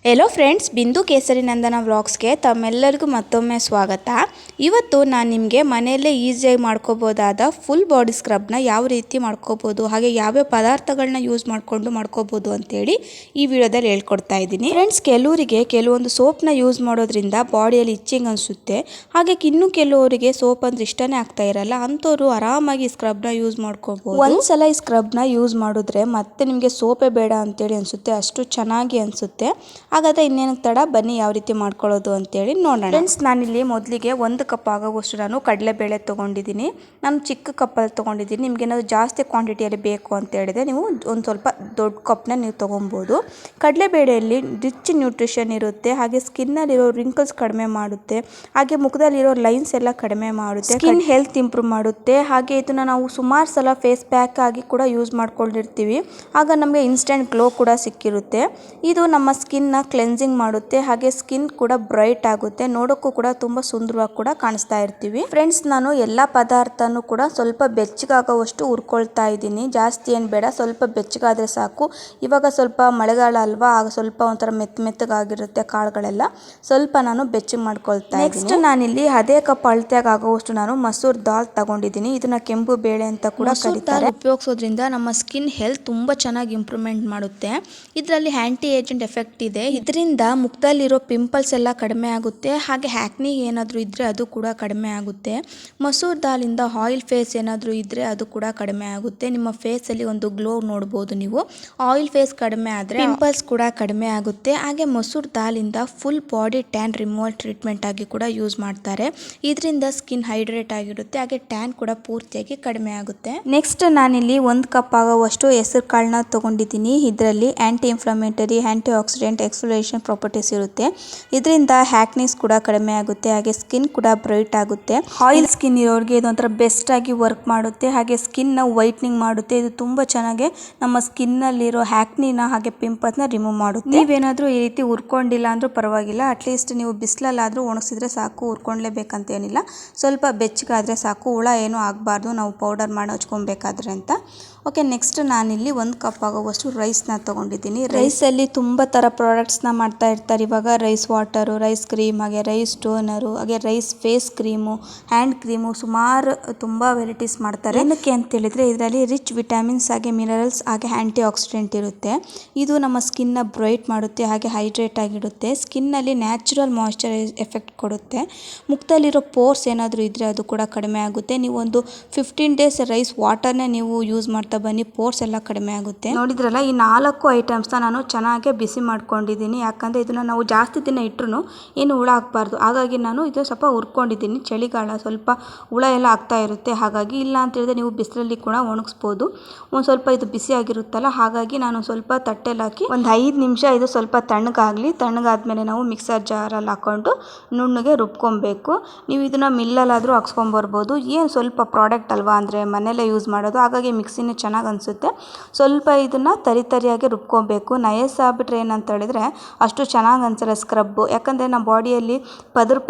Hello friends, ಬಿಂದು ಕೇಸರಿ ನಂದನ ವ್ಲಾಗ್ಸ್ಗೆ ತಮ್ಮೆಲ್ಲರಿಗೂ ಮತ್ತೊಮ್ಮೆ ಸ್ವಾಗತ. ಇವತ್ತು ನಾನು ನಿಮಗೆ ಮನೆಯಲ್ಲೇ ಈಸಿಯಾಗಿ ಮಾಡ್ಕೋಬೋದಾದ ಫುಲ್ ಬಾಡಿ ಸ್ಕ್ರಬ್ನ ಯಾವ ರೀತಿ ಮಾಡ್ಕೋಬೋದು, ಹಾಗೆ ಯಾವ್ಯಾವ ಪದಾರ್ಥಗಳನ್ನ ಯೂಸ್ ಮಾಡ್ಕೋಬೋದು ಅಂತೇಳಿ ಈ ವಿಡಿಯೋದಲ್ಲಿ ಹೇಳ್ಕೊಡ್ತಾ ಇದ್ದೀನಿ. ಫ್ರೆಂಡ್ಸ್, ಕೆಲವರಿಗೆ ಕೆಲವೊಂದು ಸೋಪ್ನ ಯೂಸ್ ಮಾಡೋದ್ರಿಂದ ಬಾಡಿಯಲ್ಲಿ ಇಚ್ಚಿಂಗ್ ಅನಿಸುತ್ತೆ. ಹಾಗೆ ಇನ್ನು ಕೆಲವರಿಗೆ ಸೋಪ್ ಅಂದ್ರೆ ಇಷ್ಟನೇ ಆಗ್ತಾ ಇರಲ್ಲ, ಅಂಥವ್ರು ಆರಾಮಾಗಿ ಸ್ಕ್ರಬ್ನ ಯೂಸ್ ಮಾಡ್ಕೋಬಹುದು. ಒಂದ್ಸಲ ಈ ಸ್ಕ್ರಬ್ನ ಯೂಸ್ ಮಾಡಿದ್ರೆ ಮತ್ತೆ ನಿಮಗೆ ಸೋಪೇ ಬೇಡ ಅಂತೇಳಿ ಅನಿಸುತ್ತೆ, ಅಷ್ಟು ಚೆನ್ನಾಗಿ ಅನಿಸುತ್ತೆ. ಹಾಗಾದರೆ ಇನ್ನೇನು ತಡ, ಬನ್ನಿ ಯಾವ ರೀತಿ ಮಾಡ್ಕೊಳ್ಳೋದು ಅಂತೇಳಿ ನೋಡೋಣ. ಫ್ರೆಂಡ್ಸ್, ನಾನಿಲ್ಲಿ ಮೊದಲಿಗೆ 1 ಕಪ್ ಆಗೋವಷ್ಟು ನಾನು ಕಡಲೆಬೇಳೆ ತೊಗೊಂಡಿದ್ದೀನಿ. ನಾನು ಚಿಕ್ಕ ಕಪ್ಪಲ್ಲಿ ತೊಗೊಂಡಿದ್ದೀನಿ. ನಿಮ್ಗೆ ಏನಾದರೂ ಜಾಸ್ತಿ ಕ್ವಾಂಟಿಟಿಯಲ್ಲಿ ಬೇಕು ಅಂತ ಹೇಳಿದ್ರೆ ನೀವು ಒಂದು ಸ್ವಲ್ಪ ದೊಡ್ಡ ಕಪ್ನ ನೀವು ತೊಗೊಬೋದು. ಕಡಲೆಬೇಳೆಯಲ್ಲಿ ರಿಚ್ ನ್ಯೂಟ್ರಿಷನ್ ಇರುತ್ತೆ, ಹಾಗೆ ಸ್ಕಿನ್ನಲ್ಲಿರೋ ರಿಂಕಲ್ಸ್ ಕಡಿಮೆ ಮಾಡುತ್ತೆ, ಹಾಗೆ ಮುಖದಲ್ಲಿರೋ ಲೈನ್ಸ್ ಎಲ್ಲ ಕಡಿಮೆ ಮಾಡುತ್ತೆ, ಸ್ಕಿನ್ ಹೆಲ್ತ್ ಇಂಪ್ರೂವ್ ಮಾಡುತ್ತೆ. ಹಾಗೆ ಇದನ್ನು ನಾವು ಸುಮಾರು ಸಲ ಫೇಸ್ ಪ್ಯಾಕ್ ಆಗಿ ಕೂಡ ಯೂಸ್ ಮಾಡ್ಕೊಂಡಿರ್ತೀವಿ, ಆಗ ನಮಗೆ ಇನ್ಸ್ಟೆಂಟ್ ಗ್ಲೋ ಕೂಡ ಸಿಕ್ಕಿರುತ್ತೆ. ಇದು ನಮ್ಮ ಸ್ಕಿನ್ನ ಕ್ಲೆನ್ಸಿಂಗ್ ಮಾಡುತ್ತೆ, ಹಾಗೆ ಸ್ಕಿನ್ ಕೂಡ ಬ್ರೈಟ್ ಆಗುತ್ತೆ, ನೋಡೋಕ್ಕೂ ಕೂಡ ತುಂಬ ಸುಂದರವಾಗಿ ಕೂಡ ಕಾಣಿಸ್ತಾ ಇರ್ತೀವಿ. ಫ್ರೆಂಡ್ಸ್, ನಾನು ಎಲ್ಲ ಪದಾರ್ಥನೂ ಕೂಡ ಸ್ವಲ್ಪ ಬೆಚ್ಚಗಾಗೋವಷ್ಟು ಹುರ್ಕೊಳ್ತಾ ಇದ್ದೀನಿ. ಜಾಸ್ತಿ ಏನು ಬೇಡ, ಸ್ವಲ್ಪ ಬೆಚ್ಚಗಾದರೆ ಸಾಕು. ಇವಾಗ ಸ್ವಲ್ಪ ಮಳೆಗಾಲ ಅಲ್ವಾ, ಆಗ ಸ್ವಲ್ಪ ಒಂಥರ ಮೆತ್ತಗಾಗಿರುತ್ತೆ ಕಾಳುಗಳೆಲ್ಲ, ಸ್ವಲ್ಪ ನಾನು ಬೆಚ್ಚಗೆ ಮಾಡ್ಕೊಳ್ತಾ ಇದ್ದೀನಿ. ನೆಕ್ಸ್ಟ್ ನಾನಿಲ್ಲಿ ಅದೇ ಕಪ್ ಅಳತೆಯಾಗಿ ಆಗೋವಷ್ಟು ನಾನು ಮಸೂರ್ ದಾಲ್ ತಗೊಂಡಿದ್ದೀನಿ. ಇದನ್ನ ಕೆಂಪು ಬೇಳೆ ಅಂತ ಕೂಡ ಕರೀತಾರೆ. ಉಪಯೋಗಿಸೋದ್ರಿಂದ ನಮ್ಮ ಸ್ಕಿನ್ ಹೆಲ್ತ್ ತುಂಬ ಚೆನ್ನಾಗಿ ಇಂಪ್ರೂವ್ಮೆಂಟ್ ಮಾಡುತ್ತೆ. ಇದರಲ್ಲಿ ಆಂಟಿ ಏಜೆಂಟ್ ಎಫೆಕ್ಟ್ ಇದೆ. ಇದರಿಂದ ಮುಖದಲ್ಲಿರೋ ಪಿಂಪಲ್ಸ್ ಎಲ್ಲ ಕಡಿಮೆ ಆಗುತ್ತೆ, ಹಾಗೆ ಹ್ಯಾಕ್ನಿ ಏನಾದರೂ ಇದ್ದರೆ ಅದು ಕೂಡ ಕಡಿಮೆ ಆಗುತ್ತೆ. ಮಸೂರ್ ದಾಲಿಂದ ಆಯಿಲ್ ಫೇಸ್ ಏನಾದರೂ ಇದ್ದರೆ ಅದು ಕೂಡ ಕಡಿಮೆ ಆಗುತ್ತೆ. ನಿಮ್ಮ ಫೇಸಲ್ಲಿ ಒಂದು ಗ್ಲೋ ನೋಡ್ಬೋದು ನೀವು. ಆಯಿಲ್ ಫೇಸ್ ಕಡಿಮೆ ಆದರೆ ಪಿಂಪಲ್ಸ್ ಕೂಡ ಕಡಿಮೆ ಆಗುತ್ತೆ. ಹಾಗೆ ಮಸೂರ್ ದಾಲಿಂದ full body tan removal treatment ಆಗಿ ಕೂಡ ಯೂಸ್ ಮಾಡ್ತಾರೆ. ಇದರಿಂದ ಸ್ಕಿನ್ ಹೈಡ್ರೇಟ್ ಆಗಿರುತ್ತೆ, ಹಾಗೆ ಟ್ಯಾನ್ ಕೂಡ ಪೂರ್ತಿಯಾಗಿ ಕಡಿಮೆ ಆಗುತ್ತೆ. ನೆಕ್ಸ್ಟ್ ನಾನಿಲ್ಲಿ 1 ಕಪ್ ಆಗುವಷ್ಟು ಹೆಸರು ಕಾಳನ್ನ ತಗೊಂಡಿದ್ದೀನಿ. ಇದರಲ್ಲಿ anti inflammatory, anti oxidant, exfoliation properties ಇರುತ್ತೆ. ಇದರಿಂದ ಹ್ಯಾಕ್ನಿಸ್ ಕೂಡ ಕಡಿಮೆ ಆಗುತ್ತೆ, ಹಾಗೆ ಸ್ಕಿನ್ ಕೂಡ ಬ್ರೈಟ್ ಆಗುತ್ತೆ. ಆಯಿಲ್ ಸ್ಕಿನ್ ಇರೋರಿಗೆ ಇದೊಂಥರ ಬೆಸ್ಟ್ ಆಗಿ ವರ್ಕ್ ಮಾಡುತ್ತೆ, ಹಾಗೆ ಸ್ಕಿನ್ ನ ವೈಟ್ನಿಂಗ್ ಮಾಡುತ್ತೆ. ಇದು ತುಂಬಾ ಚೆನ್ನಾಗಿ ನಮ್ಮ ಸ್ಕಿನ್ ನಲ್ಲಿರೋ ಹ್ಯಾಕ್ನಿನ ಹಾಗೆ ಪಿಂಪಲ್ಸ್ ನ ರಿಮೂವ್ ಮಾಡುತ್ತೆ. ನೀವೇನಾದ್ರೂ ಈ ರೀತಿ ಹುರ್ಕೊಂಡಿಲ್ಲ ಅಂದ್ರೂ ಪರವಾಗಿಲ್ಲ, ಅಟ್ಲೀಸ್ಟ್ ನೀವು ಬಿಸಿಲಲ್ಲಾದ್ರೂ ಒಣಗಿಸಿದ್ರೆ ಸಾಕು, ಹುರ್ಕೊಂಡ್ಲೇಬೇಕಂತ ಏನಿಲ್ಲ, ಸ್ವಲ್ಪ ಬೆಚ್ಚಗಾದ್ರೆ ಸಾಕು, ಹುಳ ಏನೂ ಆಗಬಾರ್ದು ನಾವು ಪೌಡರ್ ಮಾಡಿ ಹಚ್ಕೊಬೇಕಾದ್ರೆ ಅಂತ. ಓಕೆ, ನೆಕ್ಸ್ಟ್ ನಾನಿಲ್ಲಿ 1 ಕಪ್ ಆಗೋವಷ್ಟು ರೈಸ್ನ ತೊಗೊಂಡಿದ್ದೀನಿ. ರೈಸಲ್ಲಿ ತುಂಬ ಥರ ಪ್ರಾಡಕ್ಟ್ಸ್ನ ಮಾಡ್ತಾ ಇರ್ತಾರೆ ಇವಾಗ. ರೈಸ್ ವಾಟರು, ರೈಸ್ ಕ್ರೀಮ್, ಹಾಗೆ ರೈಸ್ ಟೋನರು, ಹಾಗೆ rice face cream, hand cream, ಸುಮಾರು ತುಂಬ ವೆರೈಟೀಸ್ ಮಾಡ್ತಾರೆ. ಏನಕ್ಕೆ ಅಂತ ಹೇಳಿದ್ರೆ ಇದರಲ್ಲಿ ರಿಚ್ ವಿಟಮಿನ್ಸ್, ಹಾಗೆ ಮಿನರಲ್ಸ್, ಹಾಗೆ ಆಂಟಿ ಆಕ್ಸಿಡೆಂಟ್ ಇರುತ್ತೆ. ಇದು ನಮ್ಮ ಸ್ಕಿನ್ನ ಬ್ರೈಟ್ ಮಾಡುತ್ತೆ, ಹಾಗೆ ಹೈಡ್ರೇಟ್ ಆಗಿಡುತ್ತೆ. ಸ್ಕಿನ್ನಲ್ಲಿ ನ್ಯಾಚುರಲ್ ಮಾಯ್ಶ್ಚರೈಸ್ ಎಫೆಕ್ಟ್ ಕೊಡುತ್ತೆ. ಮುಖದಲ್ಲಿರೋ ಪೋರ್ಸ್ ಏನಾದರೂ ಇದ್ದರೆ ಅದು ಕೂಡ ಕಡಿಮೆ ಆಗುತ್ತೆ. ನೀವು ಒಂದು 15 ಡೇಸ್ ರೈಸ್ ವಾಟರ್ನೇ ನೀವು ಯೂಸ್ ಮಾಡ್ತಾ ಬನ್ನಿ, ಪೋರ್ಸ್ ಎಲ್ಲ ಕಡಿಮೆ ಆಗುತ್ತೆ. ನೋಡಿದ್ರಲ್ಲ, ಈ 4 ಐಟಮ್ಸ್ನ ನಾನು ಚೆನ್ನಾಗಿ ಬಿಸಿ ಮಾಡ್ಕೊಂಡಿದ್ದೀನಿ. ಯಾಕಂದರೆ ಇದನ್ನು ನಾವು ಜಾಸ್ತಿ ದಿನ ಇಟ್ಟರು ಏನು ಹುಳ ಆಗಬಾರ್ದು, ಹಾಗಾಗಿ ನಾನು ಇದು ಸ್ವಲ್ಪ ಹುರ್ಕೊಂಡಿದ್ದೀನಿ. ಚಳಿಗಾಲ ಸ್ವಲ್ಪ ಹುಳ ಎಲ್ಲ ಆಗ್ತಾ ಇರುತ್ತೆ, ಹಾಗಾಗಿ. ಇಲ್ಲ ಅಂತ ಹೇಳಿದ್ರೆ ನೀವು ಬಿಸಿಲಲ್ಲಿ ಕೂಡ ಒಣಗಿಸ್ಬೋದು. ಒಂದು ಸ್ವಲ್ಪ ಇದು ಬಿಸಿ ಆಗಿರುತ್ತಲ್ಲ, ಹಾಗಾಗಿ ನಾನು ಸ್ವಲ್ಪ ತಟ್ಟೆಲಿ ಹಾಕಿ ಒಂದು 5 ನಿಮಿಷ ಇದು ಸ್ವಲ್ಪ ತಣ್ಣಗಾಗಲಿ. ತಣ್ಣಗಾದ್ಮೇಲೆ ನಾವು ಮಿಕ್ಸರ್ ಜಾರಲ್ಲಿ ಹಾಕೊಂಡು ನುಣ್ಣಗೆ ರುಬ್ಕೊಬೇಕು. ನೀವು ಇದನ್ನು ಮಿಲ್ಲಲ್ಲಾದರೂ ಹಾಕ್ಸ್ಕೊಂಬರ್ಬೋದು. ಏನು ಸ್ವಲ್ಪ ಪ್ರಾಡಕ್ಟ್ ಅಲ್ವಾ, ಅಂದರೆ ಮನೆಯಲ್ಲೇ ಯೂಸ್ ಮಾಡೋದು, ಹಾಗಾಗಿ ಮಿಕ್ಸಿನೇ ಚೆನ್ನಾಗಿ ಅನಿಸುತ್ತೆ. ಸ್ವಲ್ಪ ಇದನ್ನು ತರಿಯಾಗಿ ರುಬ್ಕೊಬೇಕು. ನಯಸ್ ಆಗ್ಬಿಟ್ರೆ ಏನಂತ ಹೇಳಿದ್ರೆ ಅಷ್ಟು ಚೆನ್ನಾಗಿ ಅನಿಸಲ್ಲ ಸ್ಕ್ರಬ್ಬು, ಯಾಕಂದರೆ ನಮ್ಮ ಬಾಡಿಯಲ್ಲಿ ಪದರು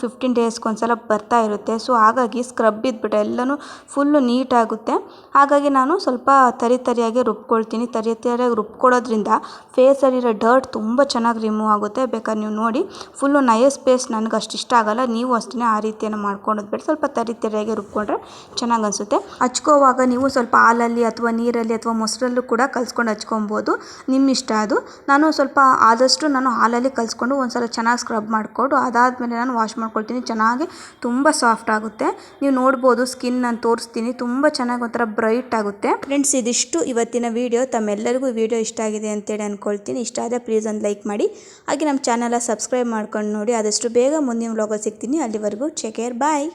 15 ಡೇಸ್ಗೊಂದ್ಸಲ ಬರ್ತಾ ಇರುತ್ತೆ. ಸೊ ಹಾಗಾಗಿ ಸ್ಕ್ರಬ್ ಇದ್ಬಿಟ್ರೆ ಎಲ್ಲನೂ ಫುಲ್ಲು ನೀಟಾಗುತ್ತೆ. ಹಾಗಾಗಿ ನಾನು ಸ್ವಲ್ಪ ತರಿಯಾಗಿ ರುಬ್ಕೊಳ್ತೀನಿ. ತರಿಯಾಗಿ ರುಬ್ಕೊಳ್ಳೋದ್ರಿಂದ ಫೇಸಲ್ಲಿರೋ ಡರ್ಟ್ ತುಂಬ ಚೆನ್ನಾಗಿ ರಿಮೂವ್ ಆಗುತ್ತೆ. ಬೇಕಾದ್ರೆ ನೀವು ನೋಡಿ, ಫುಲ್ಲು ನಯಸ್ ಪೇಸ್ಟ್ ನನಗೆ ಅಷ್ಟು ಇಷ್ಟ ಆಗಲ್ಲ, ನೀವು ಅಷ್ಟೇ ಆ ರೀತಿಯನ್ನು ಮಾಡ್ಕೊಳೋದು ಬೇಡ. ಸ್ವಲ್ಪ ತರಿಯಾಗಿ ರುಬ್ಕೊಂಡ್ರೆ ಚೆನ್ನಾಗಿ ಅನಿಸುತ್ತೆ. ಹಚ್ಕೋವಾಗ ನೀವು ಸ್ವಲ್ಪ ಹಾಲಲ್ಲಿ ಅಥವಾ ನೀರಲ್ಲಿ ಅಥವಾ ಮೊಸರಲ್ಲೂ ಕೂಡ ಕಲಿಸ್ಕೊಂಡು ಹಚ್ಕೊಬೋದು, ನಿಮ್ಮ ಇಷ್ಟ ಅದು. ನಾನು ಸ್ವಲ್ಪ ಆದಷ್ಟು ನಾನು ಹಾಲಲ್ಲಿ ಕಲಿಸ್ಕೊಂಡು ಒಂದ್ಸಲ ಚೆನ್ನಾಗಿ ಸ್ಕ್ರಬ್ ಮಾಡಿಕೊಂಡು ಅದಾದಮೇಲೆ ನಾನು ವಾಶ್ ಮಾಡ್ಕೊಳ್ತೀನಿ. ಚೆನ್ನಾಗಿ ತುಂಬ ಸಾಫ್ಟ್ ಆಗುತ್ತೆ. ನೀವು ನೋಡ್ಬೋದು, ಸ್ಕಿನ್ ನಾನು ತೋರಿಸ್ತೀನಿ, ತುಂಬ ಚೆನ್ನಾಗಿ ಒಂಥರ ಬ್ರೈಟ್ ಆಗುತ್ತೆ. ಫ್ರೆಂಡ್ಸ್, ಇದಿಷ್ಟು ಇವತ್ತಿನ ವಿಡಿಯೋ. ತಮ್ಮೆಲ್ಲರಿಗೂ ವಿಡಿಯೋ ಇಷ್ಟ ಆಗಿದೆ ಅಂತೇಳಿ ಅಂದ್ಕೊಳ್ತೀನಿ. ಇಷ್ಟ ಆದರೆ ಪ್ಲೀಸ್ ಒಂದು ಲೈಕ್ ಮಾಡಿ, ಹಾಗೆ ನಮ್ಮ ಚಾನಲ್ ಸಬ್ಸ್ಕ್ರೈಬ್ ಮಾಡ್ಕೊಂಡು ನೋಡಿ. ಆದಷ್ಟು ಬೇಗ ಮುಂದಿನ ವ್ಲಾಗಲ್ಲಿ ಸಿಗ್ತೀನಿ. ಅಲ್ಲಿವರೆಗೂ ಟೇಕ್ ಕೇರ್, ಬಾಯ್.